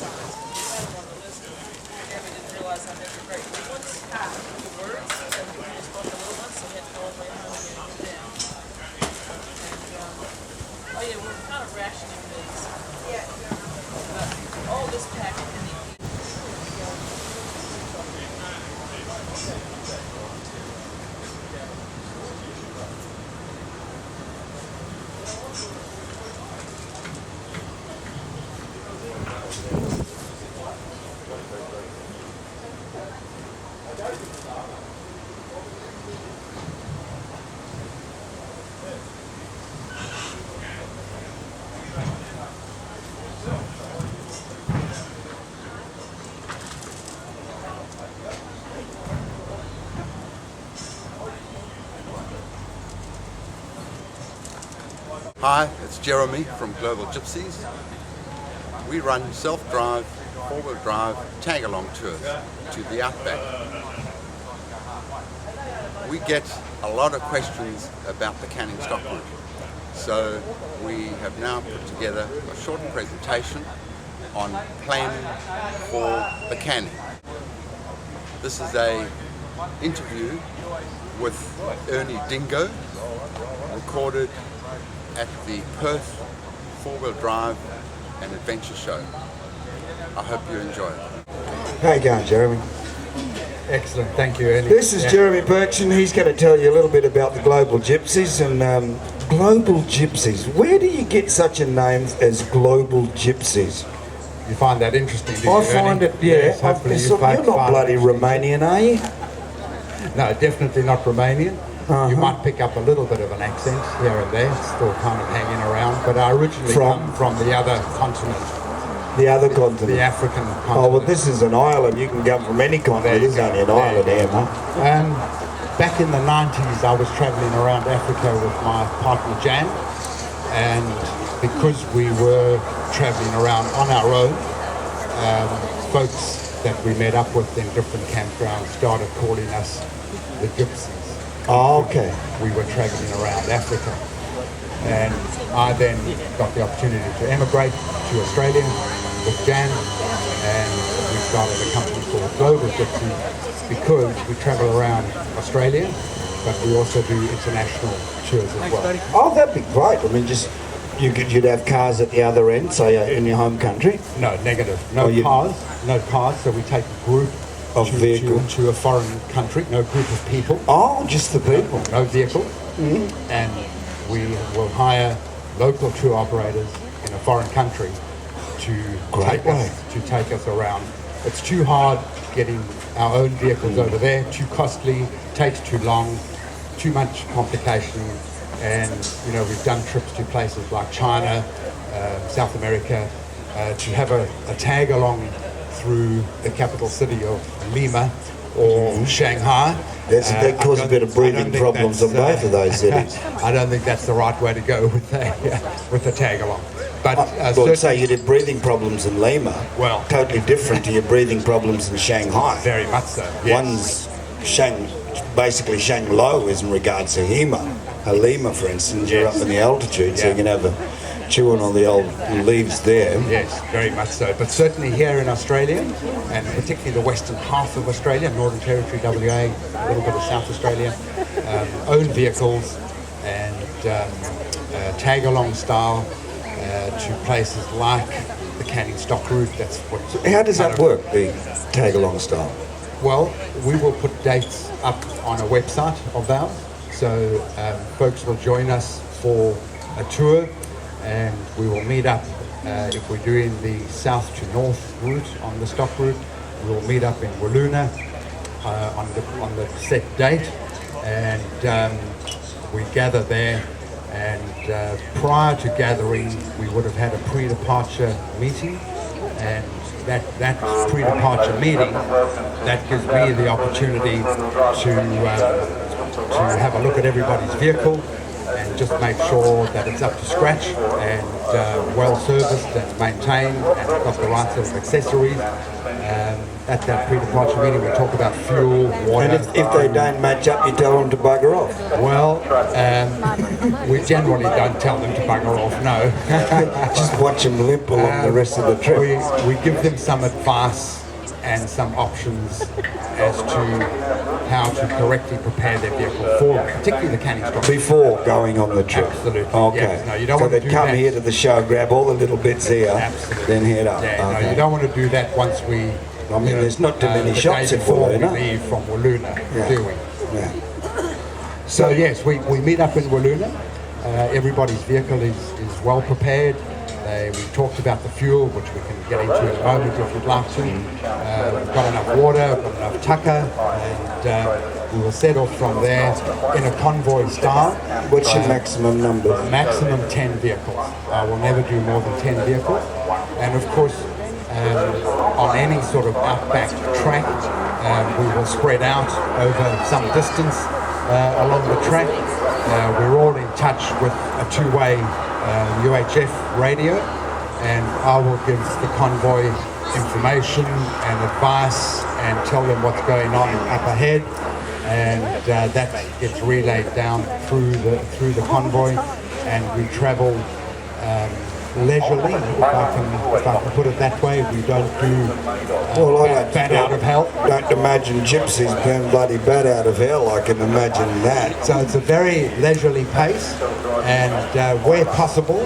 signs. We had them on the list, and we didn't realize how many great big ones, the words, and we just bought the little ones, so we had to go all the way home and get them down. And, oh yeah, we're kind of rationing things. All this packet can eat. Hi, it's Jeremy from Global Gypsies. We run self-drive, four-wheel drive, tag-along tours to the outback. We get a lot of questions about the canning stock route. So we have now put together a short presentation on planning for the canning. This is an interview with Ernie Dingo, recorded at the Perth four-wheel drive and adventure show. I hope you enjoy it. How you going, Jeremy? Excellent, thank you, Ernie. This is Jeremy Perchin. He's going to tell you a little bit about the Global Gypsies. And Global Gypsies, where do you get such a name as Global Gypsies? You find that interesting, do you, I find Ernie? it, yeah. Yes, hopefully You're not bloody Romanian, are you? No, definitely not Romanian. You might pick up a little bit of an accent here and there, still kind of hanging around, but I originally come from the other continent. The other continent? The African continent. Oh, well, this is an island. You can come from any continent. This is only an island here, mate. Back in the 90s, I was travelling around Africa with my partner Jan, and because we were travelling around on our own, folks that we met up with in different campgrounds started calling us the Gypsies. Oh, okay. We were travelling around Africa, and I then got the opportunity to emigrate to Australia with Jan, and we started a company called Global Gypsies because we travel around Australia, but we also do international tours as well. Oh, that'd be great. I mean, just you'd have cars at the other end, say in your home country. No, negative. No cars. So we take a group of vehicles to a foreign country. No group of people. Oh, just the people. No vehicle. Mm-hmm. And we will hire local tour operators in a foreign country to take us around. It's too hard getting our own vehicles over there. Too costly. Takes too long. Too much complication. And we've done trips to places like China, South America, to have a tag along through the capital city of Lima or Shanghai. That caused a bit of breathing problems in both of those cities. I don't think that's the right way to go with the tag along. But well, say you did breathing problems in Lima. Well, totally different to your breathing problems in Shanghai. Very much so. Yes. One's basically Shang Lo is in regards to Lima, for instance. You're up in the altitude, so you can have a chewing on the old leaves there. Yes, very much so. But certainly here in Australia, and particularly the western half of Australia, Northern Territory, WA, a little bit of South Australia, own vehicles and tag-along style to places like the canning stock route. That's what. So how does that work, the tag-along style? Well, we will put dates up on a website of ours, so folks will join us for a tour, and we will meet up. If we're doing the south to north route on the stock route, we will meet up in Walloona on the set date, and we gather there. And prior to gathering, we would have had a pre-departure meeting, and that pre-departure meeting, that gives me the opportunity to have a look at everybody's vehicle, and just make sure that it's up to scratch and well serviced and maintained and got the right sort of accessories. At that pre-departure meeting, we talk about fuel, water. And if they don't match up, you tell them to bugger off. Well, we generally don't tell them to bugger off, no. Just watch them limp along the rest of the trip. We give them some advice and some options as to how to correctly prepare their vehicle for, particularly the canning stock. Before going on the trip. Absolutely. Okay. Yes. No, you don't so want to they do come that. here to the show, grab all the little bits here, Absolutely. then head up. Yeah, Okay. no, you don't want to do that once we. I mean, there's not too many the shots day in before we Wolluna. leave from Wolluna, Yeah. do we? Yeah. So yes, we meet up in Wolluna. Everybody's vehicle is well prepared. We talked about the fuel, which we can get into in a moment if you'd like to. We've got enough water, we've got enough tucker, and we will set off from there in a convoy style. What's your maximum number? Maximum 10 vehicles. I will never do more than 10 vehicles. And of course, on any sort of outback track, we will spread out over some distance along the track. We're all in touch with a two-way UHF radio, and I will give the convoy information and advice and tell them what's going on up ahead, and that gets relayed down through the convoy, and we travel leisurely, if I can put it that way. We don't do bat out of hell. Don't imagine gypsies being bloody bat out of hell. I can imagine that. So it's a very leisurely pace, and where possible,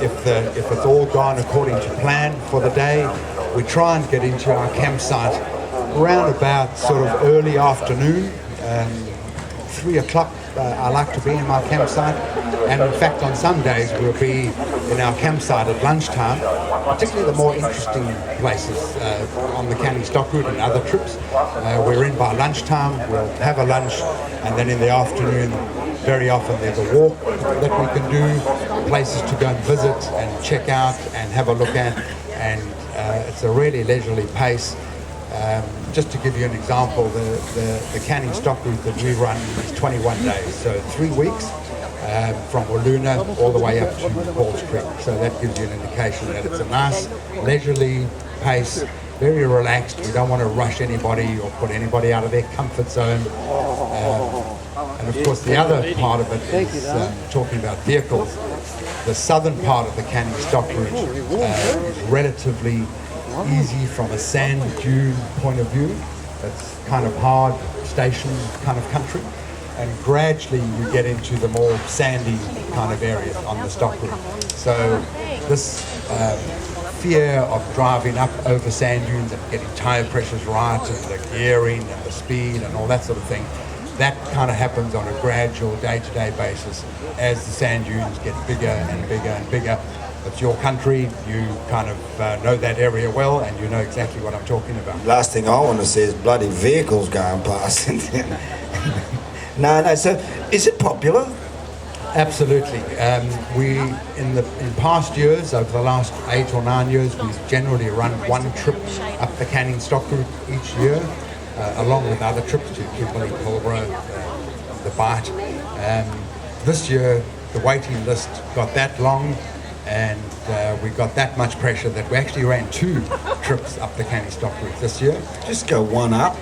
if it's all gone according to plan for the day, we try and get into our campsite around about sort of early afternoon, 3 o'clock. I like to be in my campsite, and in fact on some days we'll be in our campsite at lunchtime, particularly the more interesting places on the Canning Stock Route and other trips. We're in by lunchtime, we'll have a lunch, and then in the afternoon very often there's a walk that we can do, places to go and visit and check out and have a look at, and it's a really leisurely pace. Just to give you an example, the Canning Stock Route that we run is 21 days, so 3 weeks from Wolluna all the way up to Halls Creek. So that gives you an indication that it's a nice leisurely pace, very relaxed. We don't want to rush anybody or put anybody out of their comfort zone. And of course the other part of it is talking about vehicles. The southern part of the Canning Stock Route is relatively easy from a sand dune point of view. It's kind of hard station kind of country, and gradually you get into the more sandy kind of areas on the stock route. So this fear of driving up over sand dunes and getting tire pressures right and the gearing and the speed and all that sort of thing, that kind of happens on a gradual day-to-day basis as the sand dunes get bigger and bigger and bigger. It's your country, you kind of know that area well, and you know exactly what I'm talking about. Last thing I want to see is bloody vehicles going past. No, so is it popular? Absolutely. In past years, over the last 8 or 9 years, we've generally run one trip up the Canning Stock Route each year, along with other trips to Kimberley, Pilbara, the Bight. This year, the waiting list got that long, and we got that much pressure that we actually ran 2 trips up the Canning Stock Route this year. Just go one up,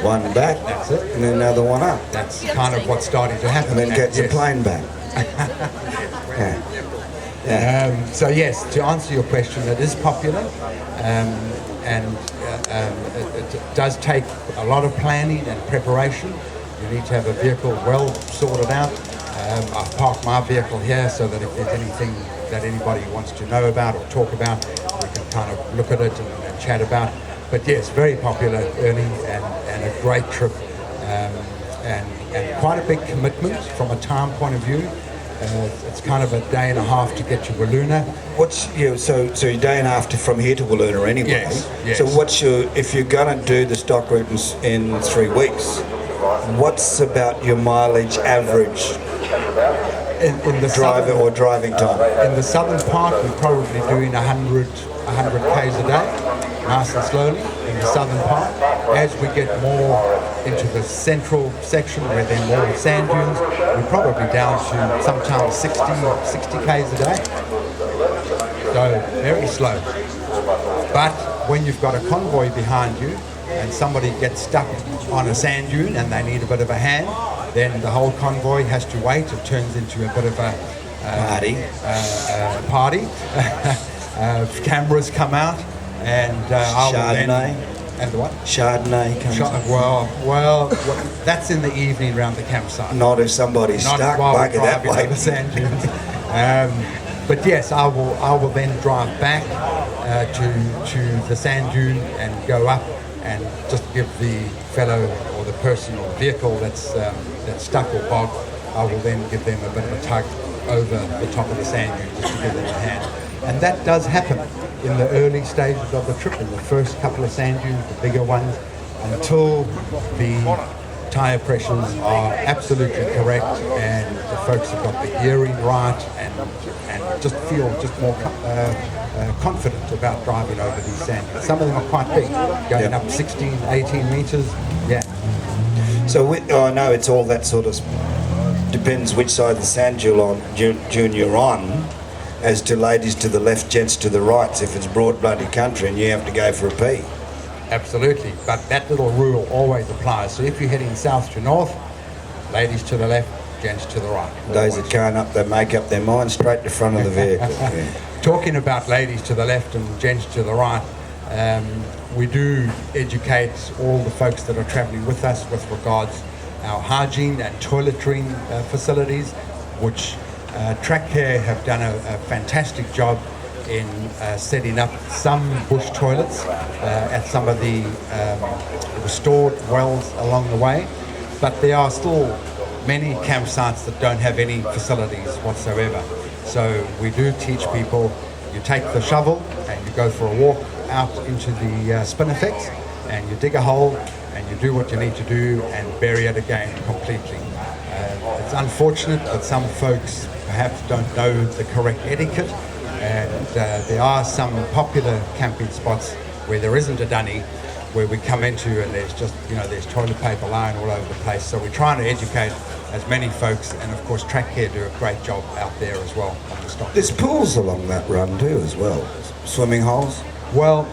one back, That's it. and then another one up, That's kind of what's starting to happen. and then get the yes. plane back. Yeah. So yes, to answer your question, it is popular, and it does take a lot of planning and preparation. You need to have a vehicle well sorted out. I've parked my vehicle here so that if there's anything that anybody wants to know about or talk about, we can kind of look at it and chat about. But yes, very popular, Ernie, and a great trip, and quite a big commitment from a time point of view. It's kind of a day and a half to get to Wolluna. So your day and a half from here to Wolluna anyway. Yes. So if you're going to do the stock route in 3 weeks, what's about your mileage average? In the driving time. In the southern part, we're probably doing 100 k's a day, nice and slowly. In the southern part. As we get more into the central section where there are more sand dunes, we're probably down to sometimes 60 k's a day. So very slow. But when you've got a convoy behind you and somebody gets stuck on a sand dune and they need a bit of a hand, then the whole convoy has to wait. It turns into a bit of a party. Cameras come out and I will then... And what? Chardonnay comes up. Well, that's in the evening around the campsite. Not if somebody's Not stuck, while we're bugger that driving way. over sand dunes. But yes, I will then drive back to the sand dune and go up and just give the fellow or the person or vehicle that's stuck or bogged, I will then give them a bit of a tug over the top of the sand dune just to give them a hand. And that does happen in the early stages of the trip, in the first couple of sand dunes, the bigger ones, until the tyre pressures are absolutely correct and the folks have got the gearing right and just feel just more confident about driving over these sand dunes. Some of them are quite big, going up 16, 18 metres. Yeah. So I know it's all that sort of depends which side of the sand dune you're on, as to ladies to the left, gents to the right. If it's broad bloody country and you have to go for a pee. Absolutely, but that little rule always applies. So if you're heading south to north, ladies to the left, gents to the right. Those that can't they make up their mind straight to front of the vehicle. Yeah. Talking about ladies to the left and gents to the right, we do educate all the folks that are travelling with us with regards our hygiene and toiletering facilities, which Track Care have done a fantastic job in setting up some bush toilets at some of the restored wells along the way, but there are still many campsites that don't have any facilities whatsoever. So we do teach people, you take the shovel and you go for a walk out into the spinifex and you dig a hole and you do what you need to do and bury it again completely. It's unfortunate that some folks perhaps don't know the correct etiquette, and there are some popular camping spots where there isn't a dunny, where we come into and there's just, there's toilet paper lying all over the place. So we're trying to educate as many folks, and of course Track Care do a great job out there as well on the stock. There's pools along that run too as well, swimming holes. Well,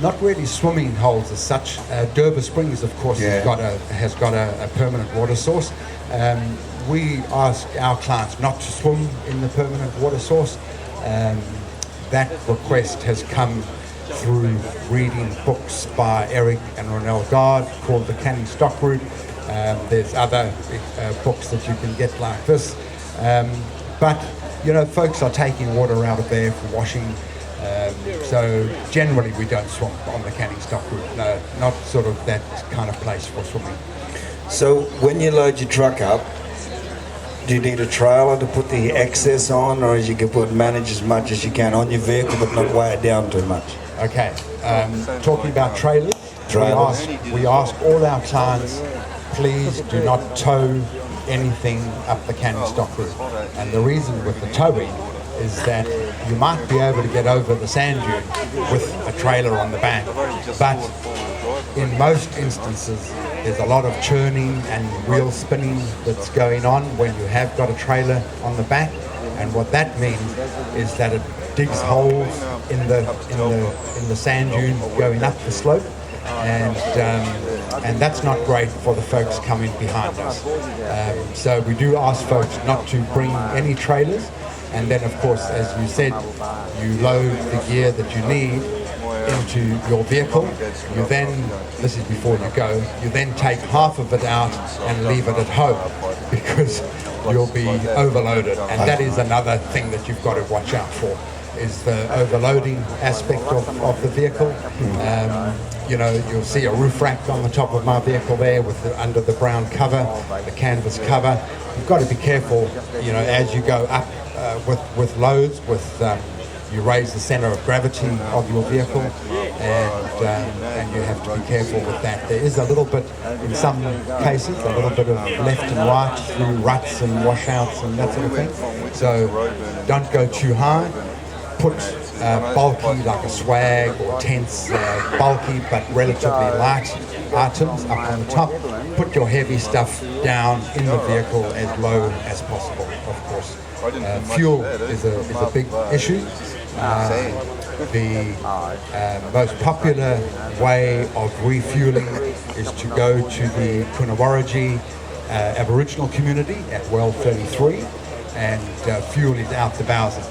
not really swimming holes as such. Durba Springs, of course, has got a permanent water source. We ask our clients not to swim in the permanent water source. That request has come through reading books by Eric and Ronelle Gard called The Canning Stock Route. There's other books that you can get like this. But, folks are taking water out of there for washing. So generally we don't swim on the Canning Stock Route. No, not sort of that kind of place for swimming. So when you load your truck up, do you need a trailer to put the excess on, or you can manage as much as you can on your vehicle but not weigh it down too much? Okay, talking about trailers. We ask all our clients, please do not tow anything up the Canning Stock Route. And the reason with the towing is that you might be able to get over the sand dune with a trailer on the back, but in most instances there's a lot of churning and wheel spinning that's going on when you have got a trailer on the back, and what that means is that it digs holes in the sand dune going up the slope, and that's not great for the folks coming behind us. So we do ask folks not to bring any trailers. And then, of course, as you said, you load the gear that you need into your vehicle. You then, this is before you go, you then take half of it out and leave it at home because you'll be overloaded. And that is another thing that you've got to watch out for, is the overloading aspect of the vehicle. You'll see a roof rack on the top of my vehicle there under the brown cover, the canvas cover. You've got to be careful, as you go up with loads, you raise the centre of gravity of your vehicle, and you have to be careful with that. There is a little bit, in some cases, a little bit of left and right through ruts and washouts and that sort of thing. So don't go too high. put bulky, like a swag or tents, bulky but relatively light items up on the top. Put your heavy stuff down in the vehicle as low as possible, of course. Fuel is a big issue. The most popular way of refueling is to go to the Kunawaragi Aboriginal community at well 33, and fuel is out the bowser,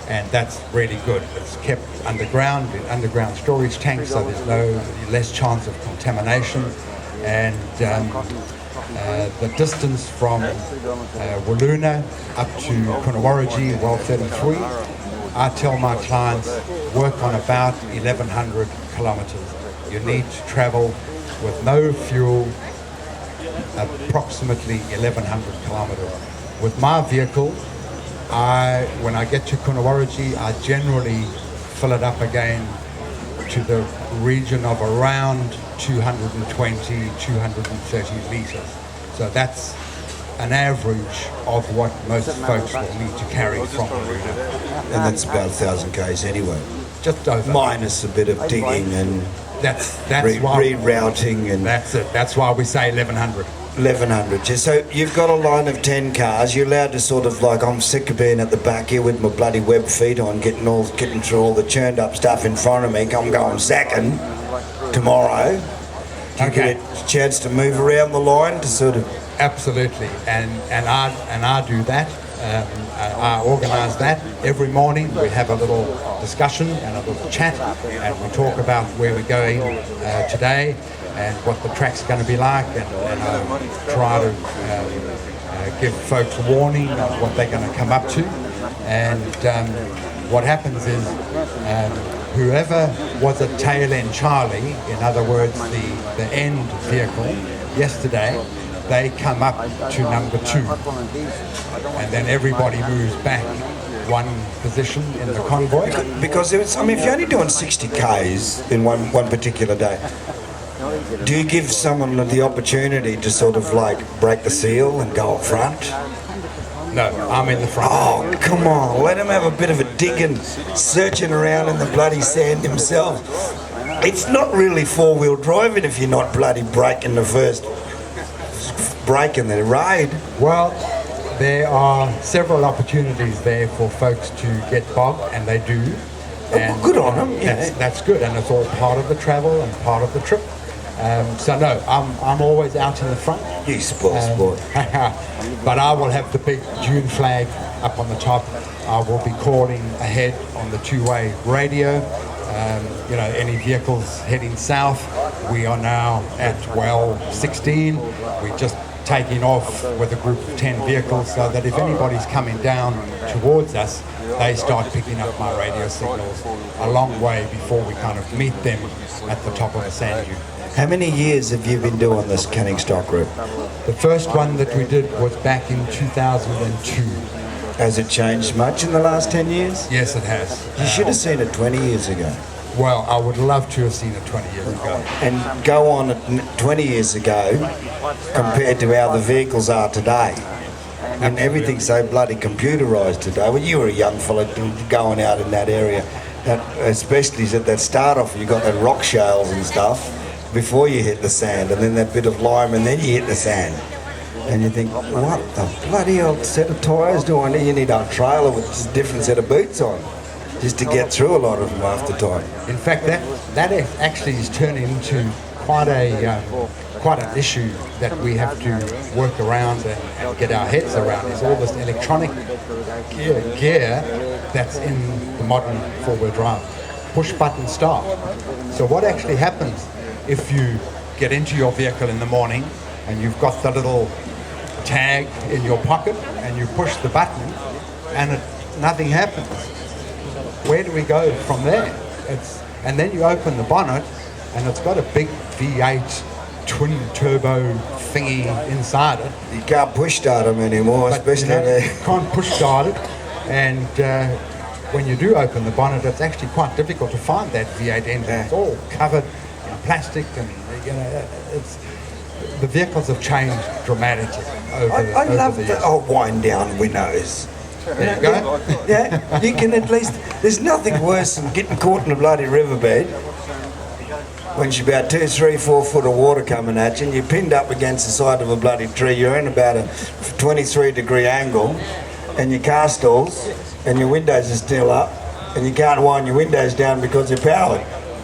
and that's really good. It's kept underground in underground storage tanks, so there's less chance of contamination, and the distance from Waluna up to Kunawaragi, well 33, I tell my clients work on about 1,100 kilometres. You need to travel with no fuel approximately 1,100 kilometres. With my vehicle, when I get to Kunawaragi, I generally fill it up again to the region of around 220, 230 litres. So that's an average of what most folks will need to carry from Waluna. And that's about 1,000 k's anyway. Just over. Minus a bit of digging and That's why rerouting and that's it. That's why we say 1,100. 1,100. So you've got a line of 10 cars. You're allowed to sort of like, I'm sick of being at the back here with my bloody web feet on, getting through all the churned up stuff in front of me. I'm going sacking tomorrow. Do you get a chance to move around the line to sort of? Absolutely, and I do that. I organise that every morning. We have a little discussion and a little chat, and we talk about where we're going today and what the track's going to be like, and I try to give folks a warning of what they're going to come up to. And what happens is whoever was at tail end Charlie, in other words the end vehicle yesterday, they come up to number 2, and then everybody moves back one position in the convoy. Because if you're only doing 60 k's in one particular day, do you give someone the opportunity to sort of like break the seal and go up front? No, I'm in the front. Oh, come on, let him have a bit of a digging, searching around in the bloody sand himself. It's not really four-wheel driving if you're not bloody braking the first break in the ride. Well, there are several opportunities there for folks to get bogged, and they do. And good on them. That's good, and it's all part of the travel and part of the trip. So no, I'm always out in the front. You spoil sport. But I will have the big June flag up on the top. I will be calling ahead on the two-way radio. Any vehicles heading south. We are now at well 16. We're just taking off with a group of 10 vehicles, so that if anybody's coming down towards us, they start picking up my radio signals a long way before we kind of meet them at the top of the sand dune. How many years have you been doing this canning stock route? The first one that we did was back in 2002. Has it changed much in the last 10 years? Yes, it has. You should have seen it 20 years ago. Well, I would love to have seen it 20 years ago. And go on at 20 years ago compared to how the vehicles are today. And everything's so bloody computerised today. When you were a young fella going out in that area, especially at that start off, you got that rock shales and stuff before you hit the sand, and then that bit of lime, and then you hit the sand. And you think, what the bloody old set of tyres do I need? You need a trailer with a different set of boots on, just to get through a lot of them after time. In fact, that actually is turning into quite an issue that we have to work around and get our heads around. Is all this electronic gear that's in the modern four-wheel drive, push button start. So what actually happens if you get into your vehicle in the morning and you've got the little tag in your pocket and you push the button and nothing happens? Where do we go from there? And then you open the bonnet and it's got a big V8 twin turbo thingy inside it. You can't push start them anymore, especially you can't push start it. And when you do open the bonnet, it's actually quite difficult to find that V8 engine. It's all covered in plastic, and the vehicles have changed dramatically over I love the years. the old wind down windows. There you go. Yeah, you can at least. There's nothing worse than getting caught in a bloody riverbed when you're about 2, 3, 4 foot of water coming at you, and you're pinned up against the side of a bloody tree. You're in about a 23-degree angle, and your car stalls, and your windows are still up, and you can't wind your windows down because they're powered.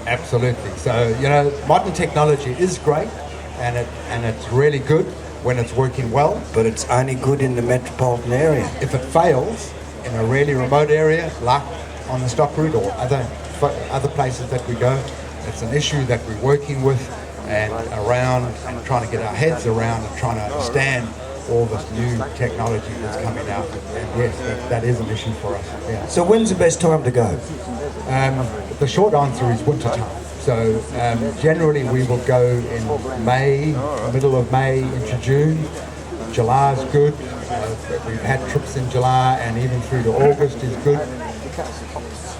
Absolutely. So, you know, modern technology is great, and it's really good when it's working well. But it's only good in the metropolitan area. If it fails in a really remote area, like on the stock route or other places that we go, it's an issue that we're working with and around and trying to get our heads around and trying to understand all this new technology that's coming out. And yes, that is an issue for us. Yeah. So when's the best time to go? The short answer is winter time. So generally we will go in May, middle of May into June. July is good. We've had trips in July, and even through to August is good.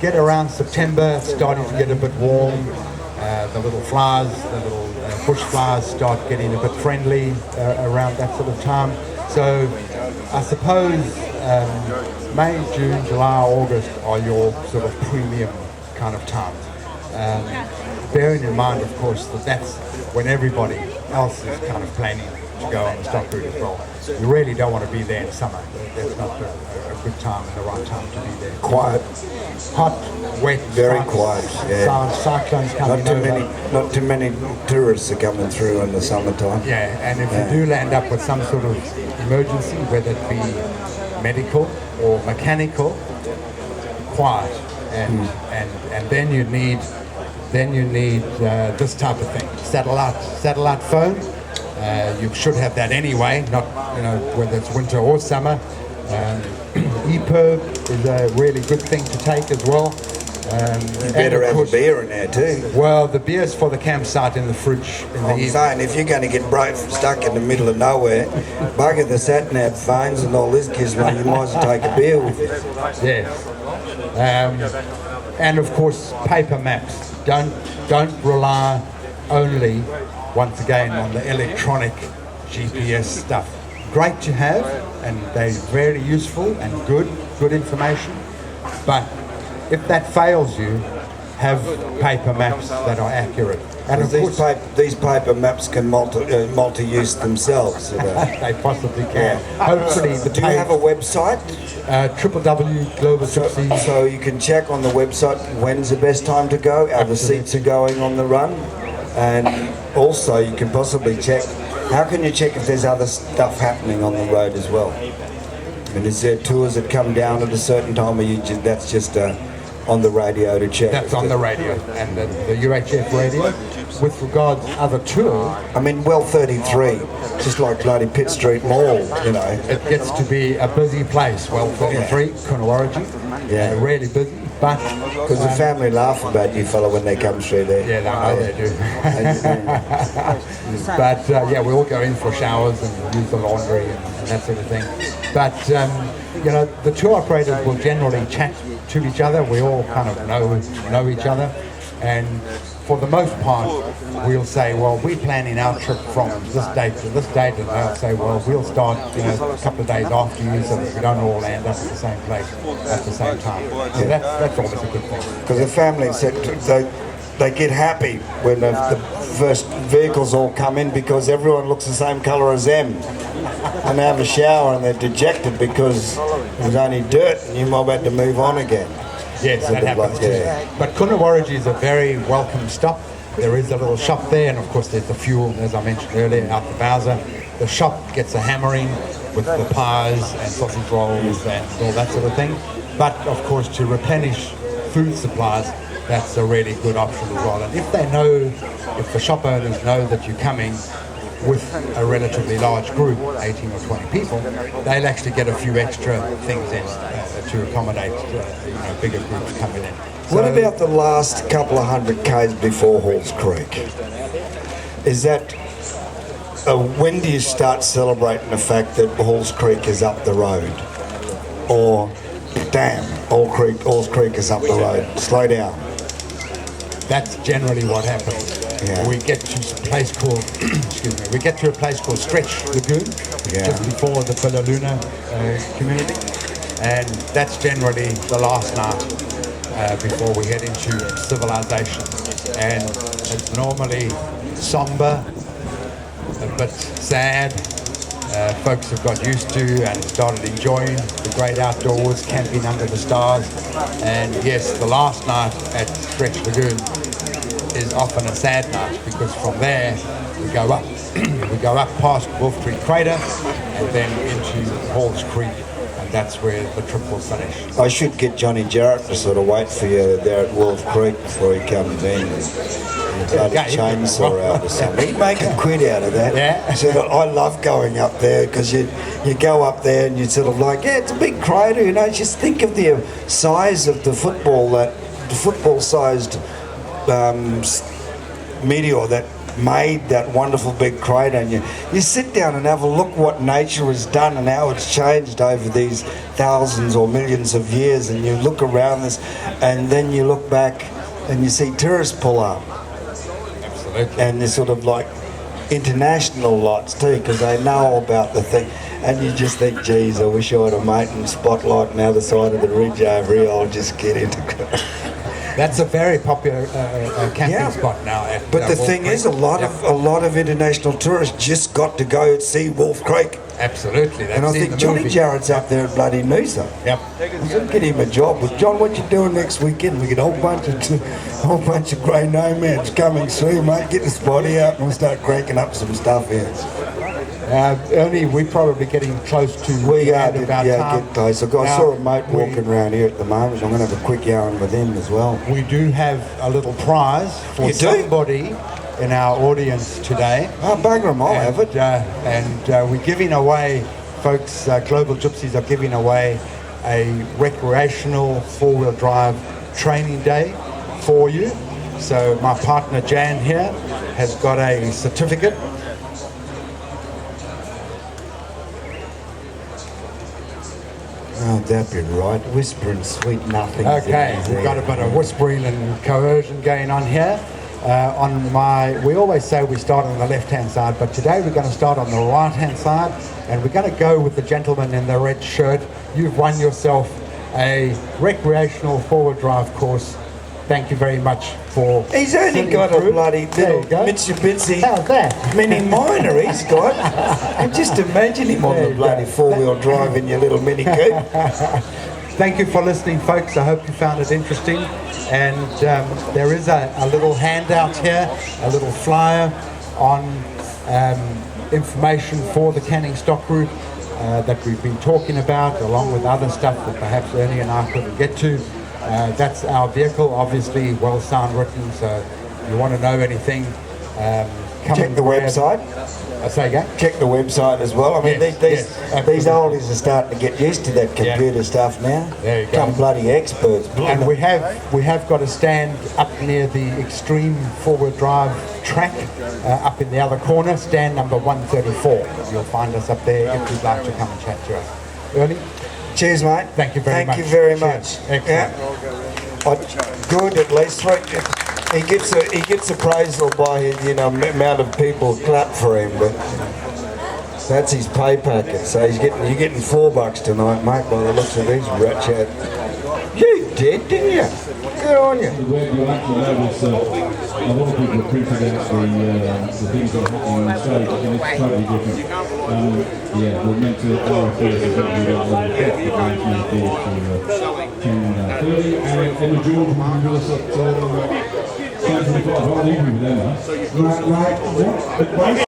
Get around September, it's starting to get a bit warm. The little flowers, the little bush flowers start getting a bit friendly around that sort of time. So I suppose May, June, July, August are your sort of premium kind of times. Bearing in mind, of course, that that's when everybody else is kind of planning to go on the stock route as well. You really don't want to be there in summer. That's not a good time and the right time to be there. Quiet. Hot, wet, Very quiet, yeah. Cyclones coming Not too many tourists are coming through in the summertime. Yeah, and if you do land up with some sort of emergency, whether it be medical or mechanical, quiet, and then you need this type of thing, satellite phone. You should have that anyway, not whether it's winter or summer. EPIRB is a really good thing to take as well. You better have a beer in there too. Well, the beer's for the campsite in the fridge in the I'm evening. saying, if you're going to get stuck in the middle of nowhere, bugger the sat-nav phones and all this gizmo, you might as well take a beer with you. Yes. And of course, paper maps. Don't rely only, once again, on the electronic GPS stuff. Great to have, and they're very useful and good information. But if that fails you, have paper maps that are accurate. And of course, these paper maps can multi-use themselves. they possibly can. Hopefully, Do you have a website? www.global So you can check on the website when's the best time to go, how the seats are going on the run, and also you can possibly check. How can you check if there's other stuff happening on the road as well? I mean, is there tours that come down at a certain time, or that's just on the radio to check? That's on the radio, and the UHF radio. With regards to other tours, I mean, well 33, just like bloody Pitt Street Mall, you know. it gets to be a busy place. Well 33, Kunawaraji, Yeah. really busy, but Because the family laugh about you fella when they come through there. yeah, they do. But yeah, we all go in for showers and use the laundry and that sort of thing. But the tour operators will generally chat to each other. We all kind of know each other, and for the most part, we'll say, well, we're planning our trip from this date to this date, and they'll say, well, we'll start a couple of days after you, so that we don't all land up at the same place at the same time. So that's always a good thing. Because the family said they get happy when the first vehicles all come in because everyone looks the same colour as them. And they have a shower and they're dejected because there's only dirt and you might have to move on again. Yes, that happens too. But Kunawaraji is a very welcome stop. There is a little shop there, and of course there's the fuel, as I mentioned earlier, out the Bowser. The shop gets a hammering with the pies and sausage rolls and all that sort of thing. But of course, to replenish food supplies, that's a really good option as well. And if the shop owners know that you're coming with a relatively large group, 18 or 20 people, they'll actually get a few extra things in to accommodate bigger groups coming in. What about the last couple of 100 k's before Halls Creek? Is that when do you start celebrating the fact that Halls Creek is up the road? Or, damn, Halls Creek is up the road, slow down. That's generally what happens. Yeah. We get to a place called, Stretch Lagoon, just before the Bella Luna community. and that's generally the last night before we head into civilization. And it's normally somber, a bit sad. Folks have got used to and started enjoying the great outdoors, camping under the stars. And yes, the last night at Stretch Lagoon is often a sad night, because from there we go up. We go up past Wolf Creek Crater and then into Halls Creek, and that's where the trip will finish. I should get Johnny Jarrett to sort of wait for you there at Wolf Creek before he comes in. Bloody chainsaw out or something. He'd make a quid out of that. Yeah. So I love going up there, because you go up there and you sort of like, yeah, it's a big crater, you know. Just think of the size of the football-sized meteor that made that wonderful big crater, and you sit down and have a look what nature has done and how it's changed over these thousands or millions of years, and you look around this, and then you look back and you see tourists pull up. Absolutely. And they're sort of like international lots too, because they know about the thing, and you just think, geez, I wish I had a mate in Spotlight on the other side of the ridge over here. I'll just get into That's a very popular camping spot now. But the thing is, a lot of international tourists just got to go and see Wolf Creek. Absolutely. That's And I think Johnny Jarrett's up there at bloody Noosa. Yep. I should get him a job. With John, what you doing next weekend? We get a whole bunch of grey nomads coming through, mate. Get the spotty out and we'll start cranking up some stuff here. Ernie, we're probably getting close to get close. I saw a mate walking around here at the moment. I'm going to have a quick yarn with him as well. We do have a little prize for somebody in our audience today. Oh, bugger 'em, I'll have it. And we're giving away, folks, Global Gypsies are giving away a recreational four-wheel drive training day for you. So my partner Jan here has got a certificate. Oh, that'd be right. Whispering sweet nothing. Okay, we've got a bit of whispering and coercion going on here. We always say we start on the left-hand side, but today we're going to start on the right-hand side, and we're going to go with the gentleman in the red shirt. You've won yourself a recreational forward drive course. Thank you very much for... He's only got a bloody little Mitsubishi Mini Minor he's got. And just imagine him on the bloody four-wheel drive in your little Mini Coupe. Thank you for listening, folks. I hope you found it interesting. And there is a little handout here, a little flyer on information for the canning stock route that we've been talking about, along with other stuff that perhaps Ernie and I couldn't get to. That's our vehicle, obviously well sound written, so if you want to know anything, check the website. I say again? Check the website as well. I mean, these oldies are starting to get used to that computer stuff now. There you go. Become bloody experts. And we have got a stand up near the extreme forward drive track, up in the other corner, stand number 134. You'll find us up there if you'd like to come and chat to us. Ernie? Cheers, mate. Thank you very much. Thank you very much. Excellent. Yeah. Good, at least. He gets appraisal by his, amount of people clap for him, but that's his pay packet. So you're getting $4 tonight, mate, by the looks of these rat chat. You did, didn't you? Good on you. Where you actually notice a lot of people are printing out the things that are happening on stage, and it's totally different. We're meant to RFP is that we got on the 5th of May to 10:30, and Emma George will be with us at 10:45. I'll leave you with Emma. Right.